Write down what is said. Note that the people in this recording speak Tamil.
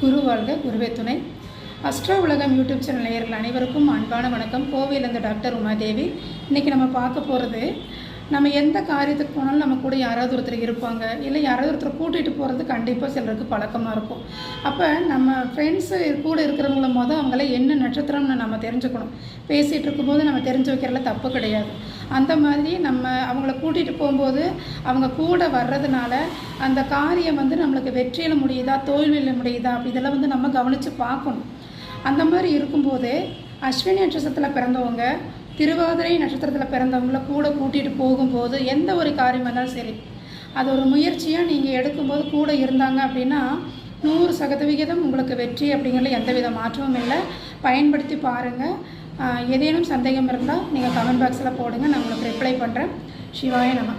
குரு வாழ்க குருவே துணை. அஸ்ட்ரோ உலகம் யூடியூப் சேனல் நேயர்கள் அனைவருக்கும் அன்பான வணக்கம். கோவையிலேருந்து டாக்டர் உமாதேவி. இன்றைக்கி நம்ம பார்க்க போகிறது, நம்ம எந்த காரியத்துக்கு போனாலும் நம்ம கூட யாராவது ஒருத்தர் இருப்பாங்க, இல்லை யாராவது ஒருத்தர் கூட்டிகிட்டு போகிறது கண்டிப்பாக சிலருக்கு பழக்கமாக இருக்கும். அப்போ நம்ம ஃப்ரெண்ட்ஸு கூட இருக்கிறவங்கள அவங்கள என்ன நட்சத்திரம்னு நம்ம தெரிஞ்சுக்கணும். பேசிகிட்டு இருக்கும்போது நம்ம தெரிஞ்சு வைக்கிறதுல தப்பு கிடையாது. அந்த மாதிரி நம்ம அவங்கள கூட்டிகிட்டு போகும்போது அவங்க கூட வர்றதுனால அந்த காரியம் நம்மளுக்கு வெற்றியில் முடியுதா தோல்வியில் முடியுதா இதெல்லாம் நம்ம கவனித்து பார்க்கணும். அந்த மாதிரி இருக்கும்போது அஸ்வினி நட்சத்திரத்தில் பிறந்தவங்க, திருவாதிரை நட்சத்திரத்தில் பிறந்தவங்கள கூட கூட்டிகிட்டு போகும்போது எந்த ஒரு காரியமாக இருந்தாலும் சரி, அது ஒரு முயற்சியாக நீங்கள் எடுக்கும்போது கூட இருந்தாங்க அப்படின்னா 100% உங்களுக்கு வெற்றி அப்படிங்கிறதுல எந்தவித மாற்றமும் இல்லை. பயன்படுத்தி பாருங்கள். ஏதேனும் சந்தேகம் இருந்தால் நீங்கள் கமெண்ட் பாக்ஸில் போடுங்க, நான் உங்களுக்கு ரிப்ளை பண்ணுறேன். சிவாய நம.